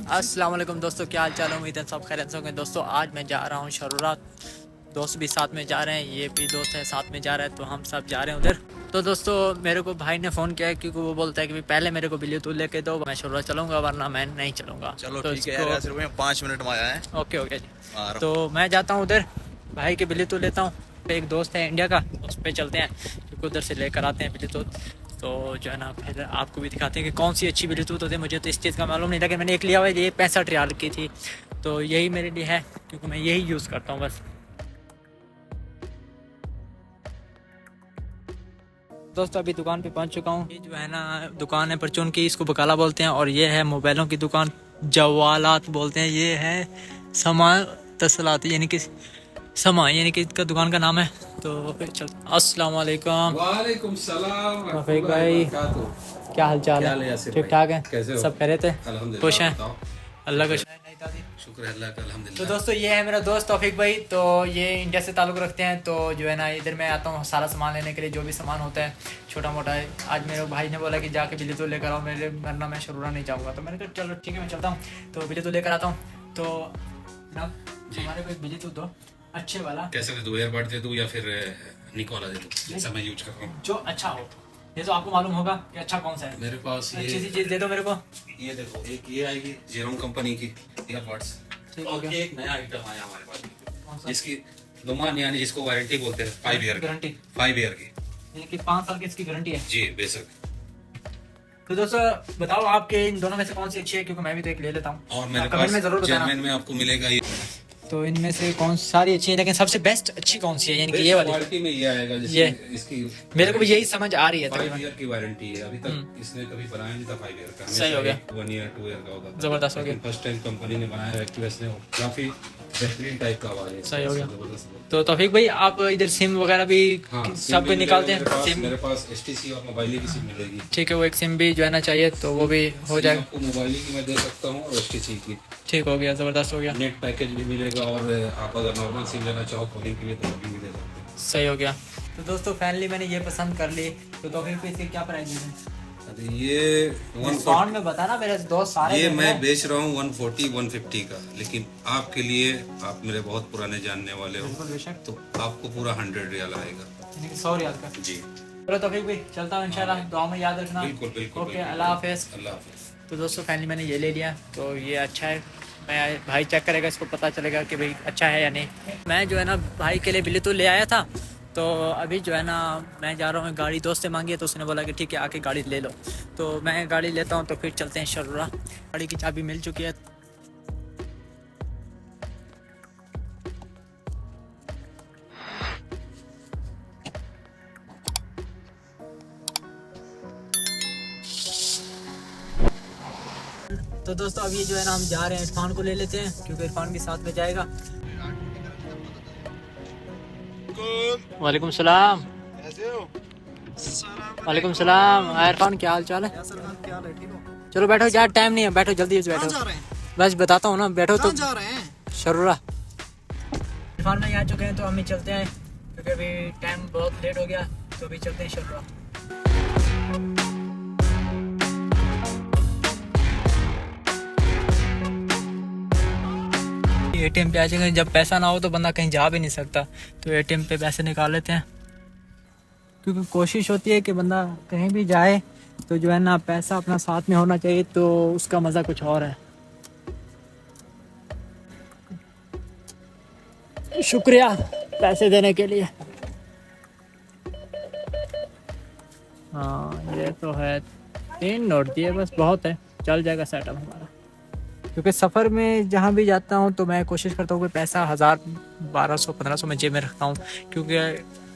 अस्सलाम वालेकुम दोस्तों, क्या हाल चाल है। उम्मीद है सब खैरियत से होंगे। दोस्तों आज मैं जा रहा हूँ शरूरा, दोस्त भी साथ में जा रहे हैं, ये भी दोस्त है साथ में जा रहा है, तो हम सब जा रहे हैं उधर। तो दोस्तों मेरे को भाई ने फ़ोन किया है क्योंकि वो बोलता है कि पहले मेरे को ब्लूटूथ लेके दो, मैं शरूरा चलूँगा वरना मैं नहीं चलूँगा। चलो तो ठीक है यार, सिर्फ मैं 5 मिनट में आया है। ओके ओके जी। आ रहा तो मैं जाता हूँ उधर, भाई के ब्लूटूथ लेता हूँ। एक दोस्त है इंडिया का, उस पर चलते हैं क्योंकि उधर से लेकर आते हैं ब्लूटूथ। तो जो है ना फिर आपको भी दिखाते हैं कि कौन सी अच्छी ब्लूटूथ होती है। मुझे तो इस चीज़ का मालूम नहीं था कि मैंने एक लिया हुआ है, ये 65 रियाल की थी, तो यही मेरे लिए है क्योंकि मैं यही यूज़ करता हूँ बस। दोस्तों अभी दुकान पे पहुंच चुका हूँ। ये जो है ना दुकान है परचून की, इसको बकाला बोलते हैं, और ये है मोबाइलों की दुकान, जवालात बोलते हैं। ये है समा तसलात, यानी कि समा, यानी कि इसका दुकान का नाम है। तो फिर चल, अस्सलाम वालेकुम। वालेकुम सलाम रफीक भाई, क्या हाल चाल है? ठीक ठाक है, सब कह रहे थे, खुश हैं? अल्लाह का शुक्र है अल्लाह का, तो अल्हम्दुलिल्लाह। दोस्तों ये है मेरा दोस्त तौफीक भाई, तो ये इंडिया से ताल्लुक़ रखते हैं। तो जो है ना इधर मैं आता हूँ सारा सामान लेने के लिए, जो भी सामान होता है छोटा मोटा है। आज मेरे भाई ने बोला कि जाके बिजली तो लेकर आओ, मेरे वरना मैं शरूरा नहीं जाऊँगा। तो मैंने कहा चलो ठीक है मैं चलता हूँ, तो बिजली तो लेकर आता हूँ। तो जनाब हमारे को एक बिजली तो दो अच्छे वाला, कैसे दे दूँ, ईयरबड दे दूँ या फिर निकोला दे दूँ, जैसा मैं यूज कर रहा हूँ। जो अच्छा हो। ये तो आपको मालूम होगा कि अच्छा कौन सा है। मेरे पास अच्छी सी चीज़ दे दो मेरे को। ये देखो, एक ये आएगी जेरोम कंपनी की ईयरबड्स, ठीक हो और गया। ये एक नया आइटम आया हमारे पास, कौन सा? जिसकी लुमान यानी जिसको वारंटी बोलते हैं 5 ईयर गारंटी, 5 ईयर की। यानी कि 5 साल की इसकी गारंटी है। जी बेशक। तो दोस्तों बताओ आपके इन दोनों में से कौन सी अच्छी है, क्योंकि मैं भी तो एक ले लेता हूँ। और मेरे कमेंट में पास जरूर बताना। जेनविन में आपको मिलेगा ये। तो इनमें से कौन सारी अच्छी है, लेकिन सबसे बेस्ट अच्छी कौन सी है, यानी कि ये वाली? क्वालिटी में ये आएगा, ये जैसे इसकी मेरे को भी यही समझ आ रही है 5 तकरीबन। ईयर की वारंटी है। अभी तक इसने कभी बनाया नहीं था 5 ईयर का, सही हो गया। 1 ईयर 2 ईयर का होता था। जबरदस्त हो गया। फर्स्ट टाइम कंपनी ने बनाया है एक्टिवस ने, काफी बेहतरीन टाइप का आवाज है। सही हो गया। जबरदस्त। तो तौफीक भाई आप इधर सिम वगैरह भी हाँ, सब पे निकालते हैं सिम? मेरे पास एसटीसी और मोबाइल की सिम मिलेगी। ठीक है, वो एक सिम भी जो है ना चाहिए, तो वो भी हो जाएगा। आपको मोबाइल की मैं दे सकता हूँ और एसटीसी की। ठीक हो गया, ज़बरदस्त हो गया। नेट पैकेज भी मिलेगा, और आप अगर नॉर्मल सिम लेना चाहो कॉलिंग के लिए तो वो भी दे सकते हैं। सही हो गया। तो दोस्तों फाइनली मैंने ये पसंद कर ली। तो तौफीक भाई इसके क्या प्राइस है? अरे ये डिस्काउंट में बताना, मेरे दोस्त सारे ये देख रहे मैं हैं। बेच रहा हूँ 140-150 का, लेकिन आपके लिए, आप मेरे बहुत पुराने जानने वाले हो, बिल्कुल बेशक, तो आपको पूरा 100 रियाल आएगा। यानी कि 100 रियाल का। जी चलो तौफीक भाई चलता हूँ इंशाल्लाह, दुआ में याद रखना। बिल्कुल बिल्कुल ओके, बिल्कुल। अल्लाह हाफिज़। अल्लाह हाफिज़। तो दोस्तों फाइनली मैंने ये ले लिया, तो ये अच्छा है। मैं भाई चेक करेगा, इसको पता चलेगा कि भाई अच्छा है या नहीं। मैं जो है ना भाई के लिए ब्लूटूथ ले आया था, तो अभी जो है ना मैं जा रहा हूँ, गाड़ी दोस्त से मांगी है, तो उसने बोला कि ठीक है आके गाड़ी ले लो। तो मैं गाड़ी लेता हूँ, तो फिर चलते हैं शरूरा। गाड़ी की चाबी मिल चुकी है। तो दोस्तों अभी जो है ना हम जा रहे हैं, इरफान को ले लेते हैं क्योंकि इरफान भी साथ में जाएगा। वालेकुम सलाम। वालेकुम सलाम। इरफान क्या हाल चाल है? चलो बैठो यार, टाइम नहीं है, बैठो जल्दी से बैठो। बस बताता हूँ ना, बैठो। तो जा रहे हैं शरूरा इरफान में आ चुके हैं, तो हम ही चलते हैं क्योंकि अभी टाइम बहुत लेट हो गया, तो अभी चलते हैं शरूरा। एटीएम पे आ जाएंगे, जब पैसा ना हो तो बंदा कहीं जा भी नहीं सकता, तो एटीएम पे पैसे निकाल लेते हैं, क्योंकि कोशिश होती है कि बंदा कहीं भी जाए तो जो है ना पैसा अपना साथ में होना चाहिए, तो उसका मज़ा कुछ और है। शुक्रिया पैसे देने के लिए। हाँ ये तो है, 3 नोट दिए बस, बहुत है, चल जाएगा सेटअप हमारा। क्योंकि सफ़र में जहाँ भी जाता हूँ तो मैं कोशिश करता हूँ कि पैसा 1000, 1200, 1500 में जेब में रखता हूँ, क्योंकि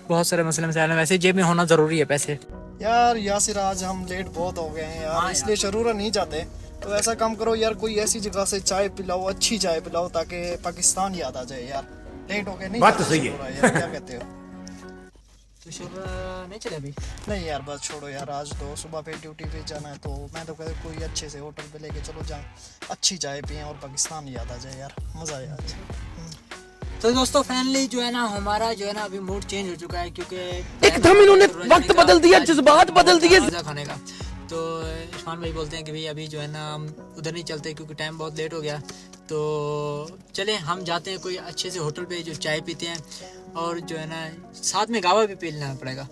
बहुत सारे मसले मसाइल हैं, वैसे जेब में होना ज़रूरी है पैसे। यार यासिर आज हम लेट बहुत हो गए हैं यार, हाँ इसलिए शरूरा नहीं जाते। तो ऐसा काम करो यार, कोई ऐसी जगह से चाय पिलाओ, अच्छी चाय पिलाओ, ताकि पाकिस्तान याद आ जाए यार। लेट हो गए, नहीं बात तो जाते सही है। शरूरा यार, क्या कहते हो? तो नहीं चले अभी? नहीं यार बस छोड़ो यार, आज तो सुबह पे ड्यूटी पे जाना है, तो मैं तो कहता कोई अच्छे से होटल पे लेके चलो, जहाँ अच्छी चाय पिए और पाकिस्तान याद आ जाए यार, मज़ा आया आज। तो दोस्तों फाइनली जो है ना हमारा जो है ना अभी मूड चेंज हो चुका है, क्योंकि एकदम इन्होंने वक्त बदल दिया, जज्बात बदल दिए। खाजा खाने का, तो इरफान भाई बोलते हैं कि भाई अभी जो है ना हम उधर नहीं चलते क्योंकि टाइम बहुत लेट हो गया। तो चले हम जाते हैं कोई अच्छे से होटल पे जो चाय पीते हैं और जो है ना साथ में गावा भी पी लेना पड़ेगा।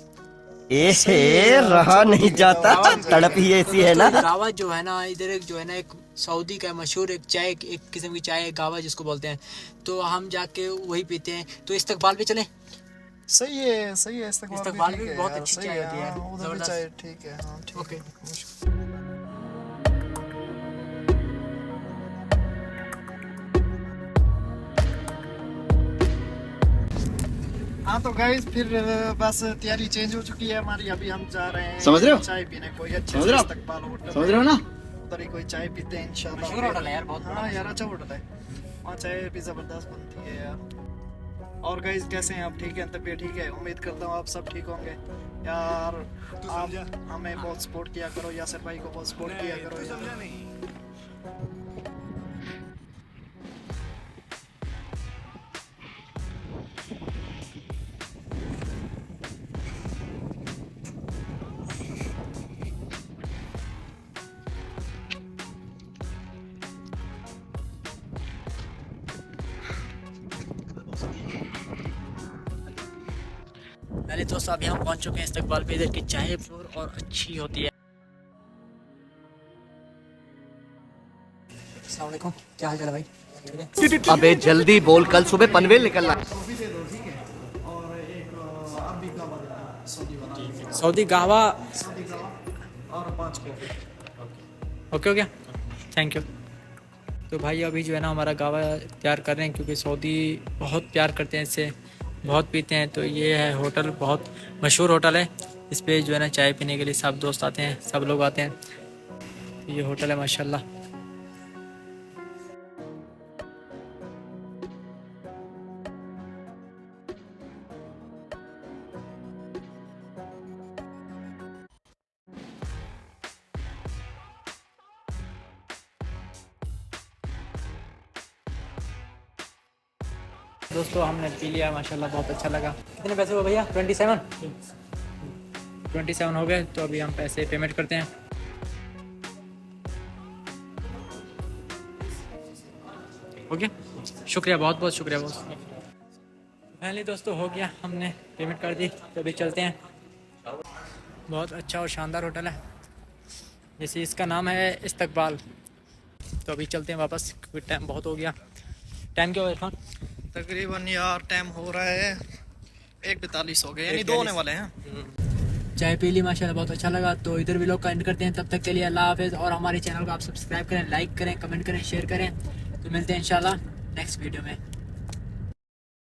रहा नहीं जाता, तड़प ही ऐसी है ना। गावा जो है ना इधर एक जो है ना एक सऊदी का मशहूर एक चाय, एक किस्म की चाय गावा जिसको बोलते हैं, तो हम जाके वही पीते हैं। तो इस्तकबाल पे चले। सही है सही है। इस्तकबाल भी बहुत अच्छी चाय होती है, उधर भी चाय ठीक है। हाँ ठीक ओके। हाँ तो गाइस फिर बस तैयारी चेंज हो चुकी है हमारी। अभी हम जा रहे हैं, समझ रहे हो? चाय पीने कोई अच्छे समझ से रहे हो? इस्तकबाल होटल, समझ रहे हो ना? उधर ही कोई चाय पीते हैं इंशाल्लाह। मशहूर होटल है यार, बहुत हाँ यार अच्छा होटल है, वहाँ चाय भी जबरदस्त बनती है यार। और गाइस कैसे हैं आप? ठीक है, तबीयत ठीक है? उम्मीद करता हूँ आप सब ठीक होंगे यार। आप हमें बहुत सपोर्ट किया करो, यासिर भाई को बहुत सपोर्ट किया करो यार। पहले दोस्तों अभी हम पहुंच चुके हैं इस्तकबाल पे। इधर की चाय और अच्छी होती है। अस्सलाम वालेकुम, क्या हाल चाल है भाई? ठीक है। अबे जल्दी बोल, कल सुबह पनवेल निकलना। और एक अरबी का बना सऊदी वाला, सऊदी गावा। और 5 कॉफी। ओके हो गया, थैंक यू। तो भाई अभी जो है ना हमारा गावा तैयार कर रहे हैं क्योंकि सऊदी बहुत प्यार करते हैं इससे, बहुत पीते हैं। तो ये है होटल, बहुत मशहूर होटल है। इस पे जो है ना चाय पीने के लिए सब दोस्त आते हैं, सब लोग आते हैं। तो ये होटल है माशाल्लाह। दोस्तों हमने पी लिया माशाल्लाह, बहुत अच्छा लगा। कितने पैसे हुए भैया? 27 हो गए। तो अभी हम पैसे पेमेंट करते हैं। ओके, शुक्रिया, बहुत बहुत शुक्रिया बॉस। फाइनली दोस्तों हो गया, हमने पेमेंट कर दी। तो अभी चलते हैं। बहुत अच्छा और शानदार होटल है, जैसे इसका नाम है इस्तकबाल। तो अभी चलते हैं वापस क्योंकि टाइम बहुत हो गया। टाइम क्या हुआ इरफान? तकरीबन यार टाइम हो रहा है 1:42 हो गए, यानी 2 होने वाले हैं। चाय पी ली माशाल्लाह, बहुत अच्छा लगा। तो इधर भी लोग का एंड करते हैं। तब तक के लिए अल्लाह हाफिज़। और हमारे चैनल को आप सब्सक्राइब करें, लाइक करें, कमेंट करें, शेयर करें। तो मिलते हैं इंशाल्लाह नेक्स्ट वीडियो में।